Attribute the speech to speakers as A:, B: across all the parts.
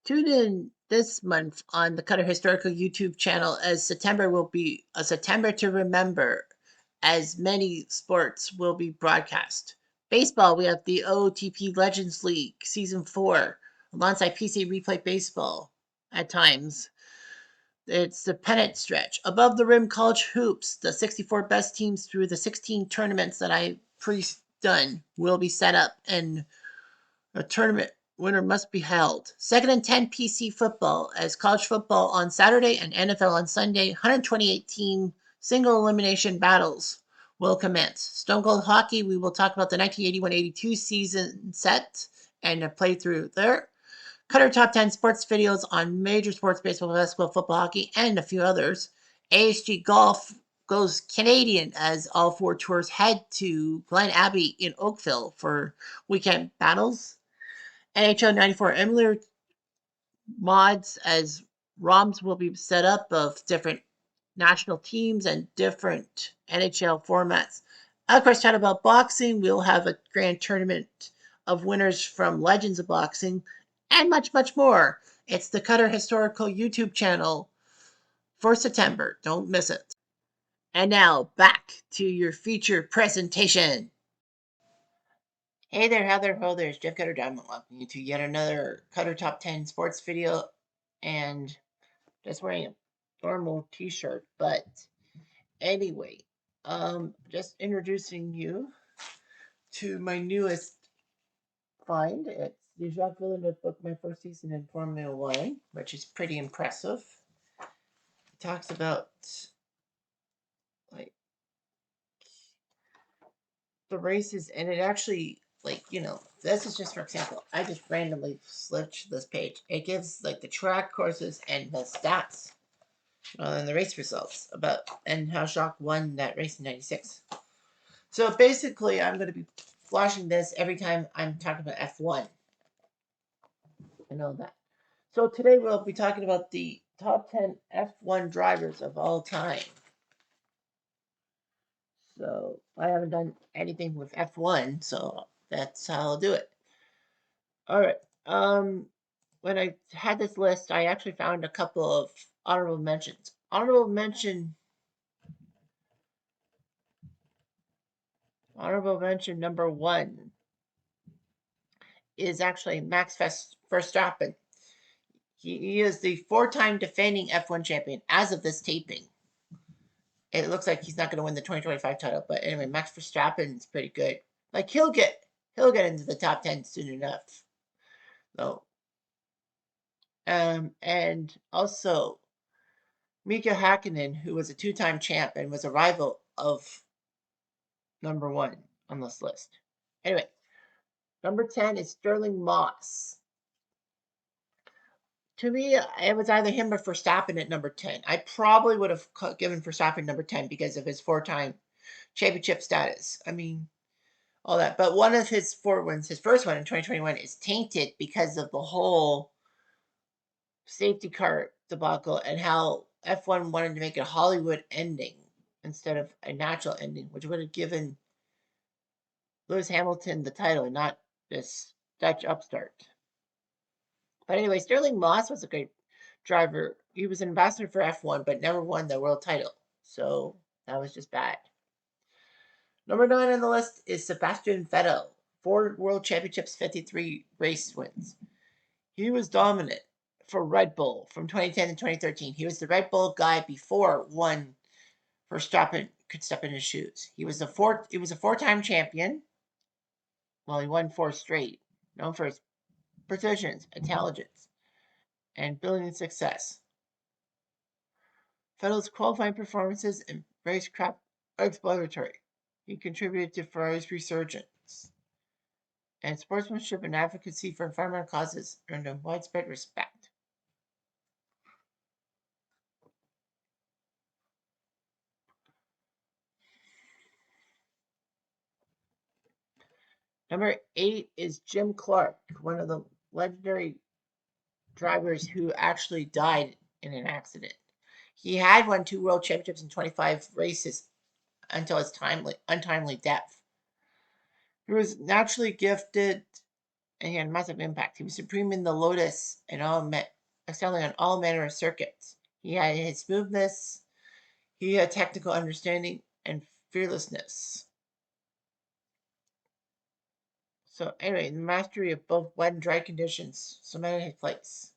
A: Tune in this month on the Cutter Historical YouTube channel, as September will be a September to remember, as many sports will be broadcast. Baseball, we have the OTP Legends League Season 4 alongside PC Replay Baseball at times. It's the pennant stretch. Above the Rim College Hoops, the 64 best teams through the 16 tournaments that I pre-done will be set up, and a tournament winner must be held. Second and 10 PC football, as college football on Saturday and NFL on Sunday. 128 team single elimination battles will commence. Stone Cold Hockey, we will talk about the 1981-82 season set and a playthrough there. Cutter top 10 sports videos on major sports, baseball, basketball, football, hockey, and a few others. ASG Golf goes Canadian as all four tours head to Glen Abbey in Oakville for weekend battles. NHL 94 Emulator mods, as ROMs will be set up of different national teams and different NHL formats. Of course, chat about boxing. We'll have a grand tournament of winners from Legends of Boxing and much, much more. It's the Cutter Historical YouTube channel for September. Don't miss it. And now back to your feature presentation. Hey there, how there, ho there, it's Jeff Cutter Diamond. Welcome you to yet another Cutter Top 10 sports video, and just wearing a normal t-shirt. But anyway, just introducing you to my newest find. It's the Jacques Villeneuve book, My First Season in Formula One, which is pretty impressive. It talks about like the races, and it actually, like, this is just for example. I just randomly switched this page. It gives like the track courses and the stats and the race results about and how Jacques won that race in '96. So basically, I'm going to be flashing this every time I'm talking about F1 and all that. So today we'll be talking about the top 10 F1 drivers of all time. So I haven't done anything with F1, so that's how I'll do it. All right. When I had this list, I actually found a couple of honorable mentions. Honorable mention number 1 is actually Max Verstappen. He is the 4-time defending F1 champion as of this taping. It looks like he's not going to win the 2025 title, but anyway, Max Verstappen is pretty good. Like he'll get into the top 10 soon enough, though. And also Mika Hakkinen, who was a 2-time champ and was a rival of number 1 on this list. Anyway, number 10 is Sterling Moss. To me, it was either him or Verstappen at number 10. I probably would have given Verstappen number 10 because of his 4-time championship status. I mean, all that. But one of his 4 wins, his first one in 2021, is tainted because of the whole safety car debacle and how F1 wanted to make it a Hollywood ending instead of a natural ending, which would have given Lewis Hamilton the title and not this Dutch upstart. But anyway, Sterling Moss was a great driver. He was an ambassador for F1, but never won the world title. So that was just bad. Number 9 on the list is Sebastian Vettel. 4 world championships, 53 race wins. He was dominant for Red Bull from 2010 to 2013. He was the Red Bull guy before one Verstappen could step in his shoes. He was a 4-time champion. Well, he won 4 straight, known for his precision, intelligence, and building success. Vettel's qualifying performances and racecraft are exploratory. He contributed to Ferrari's resurgence, and sportsmanship and advocacy for environmental causes earned him widespread respect. Number 8 is Jim Clark, one of the legendary drivers who actually died in an accident. He had won 2 world championships and 25 races until his untimely death. He was naturally gifted and he had a massive impact. He was supreme in the Lotus and excelling on all manner of circuits. He had his smoothness, he had technical understanding and fearlessness. So anyway, the mastery of both wet and dry conditions cemented his place.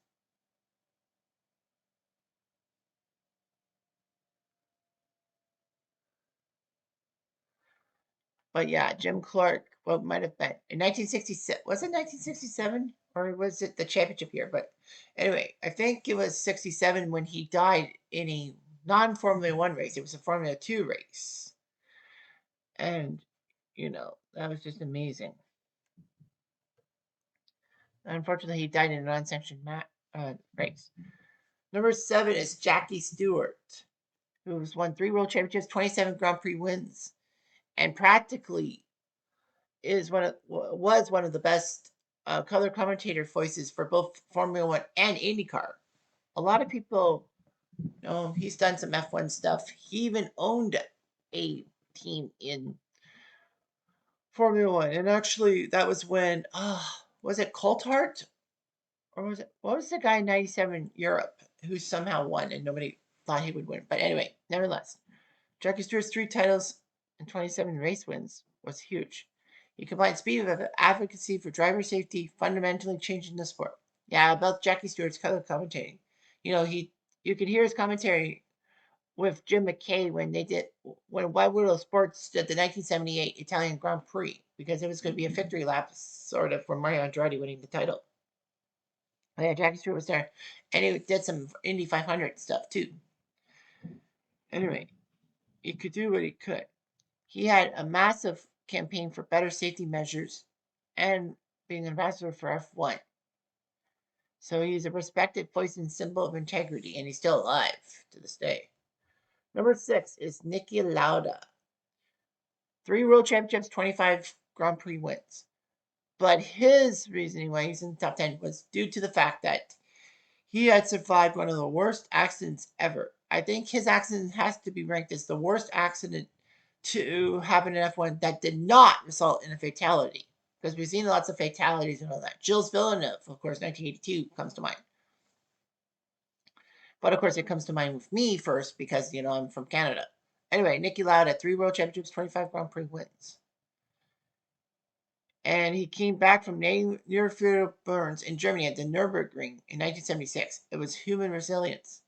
A: But yeah, Jim Clark, what might have been in 1967. Was it 1967 or was it the championship year? But anyway, I think it was 67 when he died in a non-Formula One race. It was a Formula Two race, and that was just amazing. Unfortunately, he died in a non-sanctioned race. Number 7 is Jackie Stewart, who's won 3 world championships, 27 Grand Prix wins, and practically was one of the best color commentator voices for both Formula One and IndyCar. A lot of people know he's done some F1 stuff. He even owned a team in Formula One, and actually, that was when was it Coulthard or was it what was the guy in '97 Europe who somehow won and nobody thought he would win? But anyway, nevertheless, Jackie Stewart's 3 titles and 27 race wins was huge. He combined speed with advocacy for driver safety, fundamentally changing the sport. Yeah, about Jackie Stewart's color commentating. You could hear his commentary with Jim McKay when White Widow Sports did the 1978 Italian Grand Prix because it was going to be a victory lap, sort of, for Mario Andretti winning the title. Oh, yeah, Jackie Stewart was there, and he did some Indy 500 stuff too. Anyway, he could do what he could. He had a massive campaign for better safety measures and being an ambassador for F1. So he's a respected voice and symbol of integrity, and he's still alive to this day. Number 6 is Niki Lauda. 3 world championships, 25 Grand Prix wins. But his reasoning why he's in the top 10 was due to the fact that he had survived one of the worst accidents ever. I think his accident has to be ranked as the worst accident to happen in F1 that did not result in a fatality. Because we've seen lots of fatalities and all that. Gilles Villeneuve, of course, 1982 comes to mind. But of course, it comes to mind with me first because, I'm from Canada. Anyway, Niki Lauda, 3 world championships, 25 Grand Prix wins. And he came back from near-fatal burns in Germany at the Nürburgring in 1976. It was human resilience.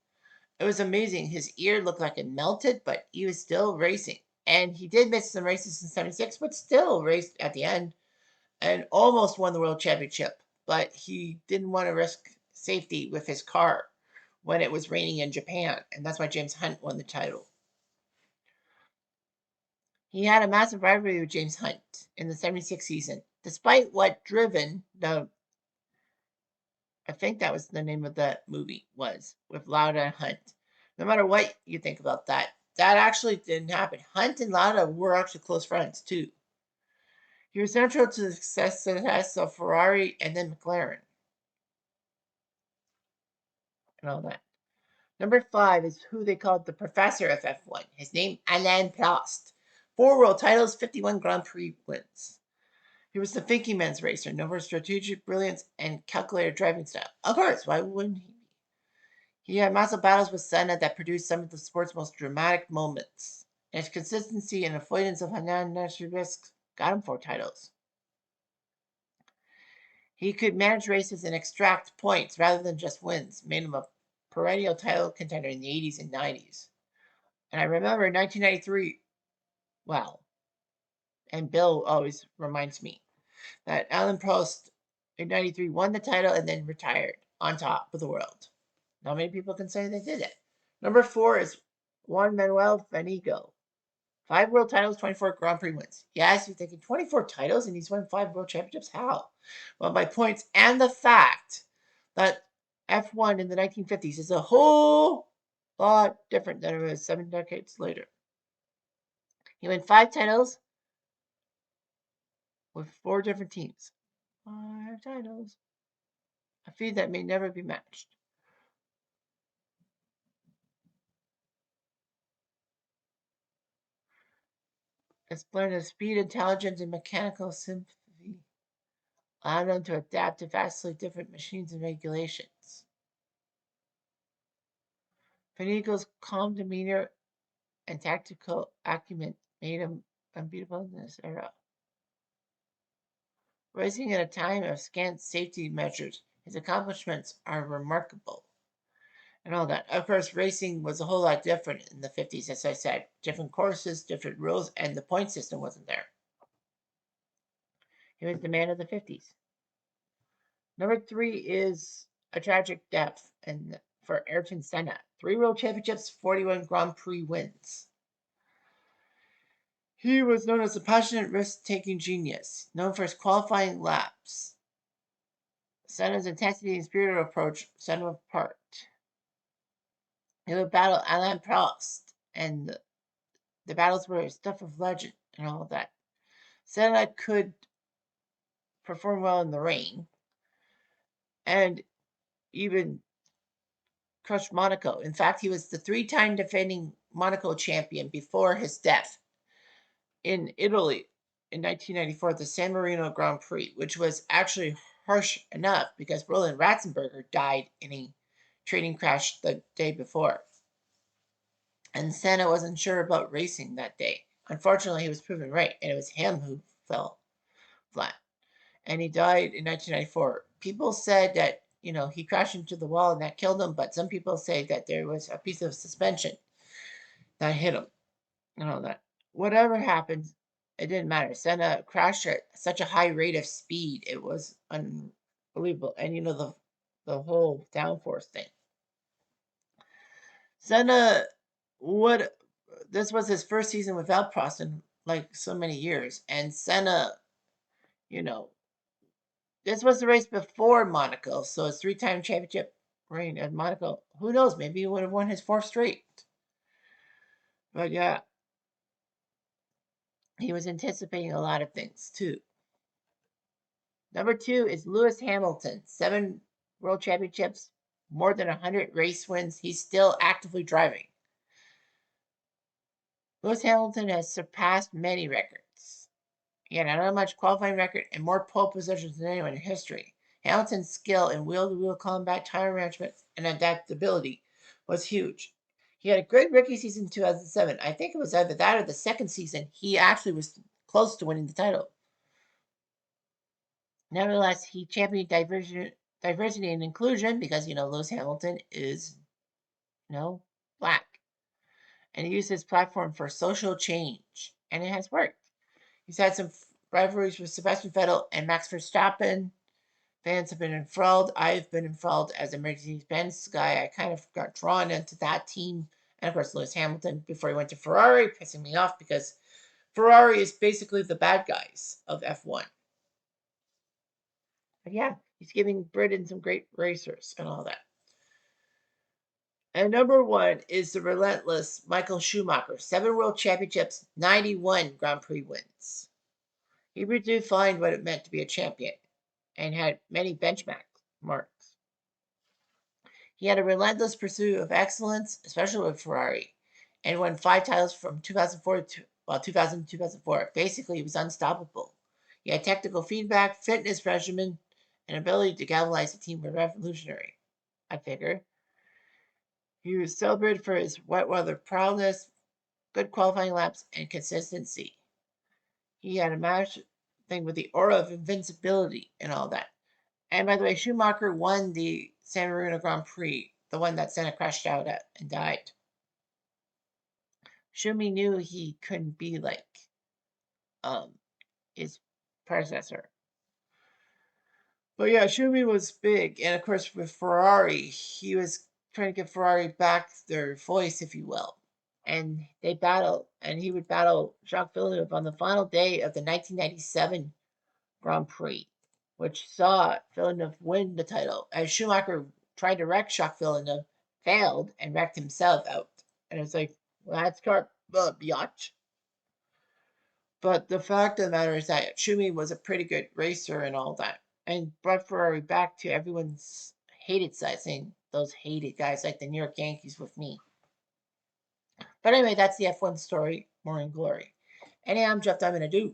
A: It was amazing. His ear looked like it melted, but he was still racing. And he did miss some races in 76, but still raced at the end and almost won the world championship. But he didn't want to risk safety with his car when it was raining in Japan. And that's why James Hunt won the title. He had a massive rivalry with James Hunt in the 76 season. Despite what Driven, I think that was the name of the movie, was with Lauda and Hunt. No matter what you think about that, that actually didn't happen. Hunt and Lauda were actually close friends too. He was central to the success of Ferrari and then McLaren and all that. Number 5 is who they called the professor of F1. His name, Alain Prost. 4 world titles, 51 Grand Prix wins. He was the thinking man's racer, known for strategic brilliance and calculated driving style. Of course, why wouldn't he? He had massive battles with Senna that produced some of the sport's most dramatic moments. And his consistency and avoidance of unnecessary risks got him 4 titles. He could manage races and extract points rather than just wins, made him a perennial title contender in the 80s and 90s. And I remember in 1993, wow, and Bill always reminds me that Alain Prost in 93 won the title and then retired on top of the world. Not many people can say they did it. Number 4 is Juan Manuel Fangio. 5 world titles, 24 Grand Prix wins. Yes, you're thinking 24 titles and he's won 5 world championships? How? Well, by points and the fact that F1 in the 1950s is a whole lot different than it was 7 decades later. He won 5 titles with 4 different teams. 5 titles. A feat that may never be matched. It's blend of speed, intelligence, and mechanical sympathy. allowed them to adapt to vastly different machines and regulations. Finnegan's calm demeanor and tactical acumen made him unbeatable in this era. Racing at a time of scant safety measures, his accomplishments are remarkable. And all that. Of course, racing was a whole lot different in the 50s, as I said. Different courses, different rules, and the point system wasn't there. He was the man of the 50s. Number 3 is a tragic death and for Ayrton Senna. 3 World Championships, 41 Grand Prix wins. He was known as a passionate risk-taking genius, known for his qualifying laps. Senna's intensity and spirited approach set him apart. He would battle Alain Prost, and the battles were stuff of legend and all of that. Senna could perform well in the rain and even crushed Monaco. In fact, he was the 3-time defending Monaco champion before his death in Italy in 1994 the San Marino Grand Prix, which was actually harsh enough because Roland Ratzenberger died in a training crash the day before. And Senna wasn't sure about racing that day. Unfortunately, he was proven right, and it was him who fell flat. And he died in 1994. People said that, he crashed into the wall and that killed him, but some people say that there was a piece of suspension that hit him and all that. Whatever happened, it didn't matter. Senna crashed at such a high rate of speed. It was unbelievable. And, the whole downforce thing. Senna this was his first season without Prost in like so many years. And Senna, this was the race before Monaco, so his 3-time championship reign at Monaco. Who knows? Maybe he would have won his 4th straight. But yeah, he was anticipating a lot of things too. Number 2 is Lewis Hamilton. 7 world championships, more than 100 race wins. He's still actively driving. Lewis Hamilton has surpassed many records. He had an unmatched qualifying record and more pole positions than anyone in history. Hamilton's skill in wheel-to-wheel combat, tire management, and adaptability was huge. He had a great rookie season in 2007. I think it was either that or the second season. He actually was close to winning the title. Nevertheless, he championed diversity and inclusion because, Lewis Hamilton is, black. And he used his platform for social change. And it has worked. He's had some rivalries with Sebastian Vettel and Max Verstappen. Fans have been enthralled. I've been enthralled as a Mercedes-Benz guy. I kind of got drawn into that team. And of course, Lewis Hamilton before he went to Ferrari, pissing me off because Ferrari is basically the bad guys of F1. But yeah, he's giving Britain some great racers and all that. And number 1 is the relentless Michael Schumacher. 7 world championships, 91 Grand Prix wins. He redefined what it meant to be a champion and had many benchmarks. He had a relentless pursuit of excellence, especially with Ferrari, and won 5 titles from 2004 to 2000 to 2004. Basically, he was unstoppable. He had technical feedback, fitness regimen, and ability to galvanize the team were revolutionary, I figure. He was celebrated for his wet weather prowess, good qualifying laps, and consistency. He had a match thing with the aura of invincibility and all that. And by the way, Schumacher won the San Marino Grand Prix, the one that Senna crashed out at and died. Schumi knew he couldn't be like his predecessor. But yeah, Schumi was big. And of course, with Ferrari, he was trying to get Ferrari back their voice, if you will. And they battled, and he would battle Jacques Villeneuve on the final day of the 1997 Grand Prix, which saw Villeneuve win the title, as Schumacher tried to wreck Jacques Villeneuve, failed, and wrecked himself out. And it's like, well, that's biatch. But the fact of the matter is that Schumi was a pretty good racer and all that, and brought Ferrari back to everyone's hated side, saying those hated guys like the New York Yankees with me. But anyway, that's the F1 story, more in glory. Anyhow, I'm Jeff Diamond. I do.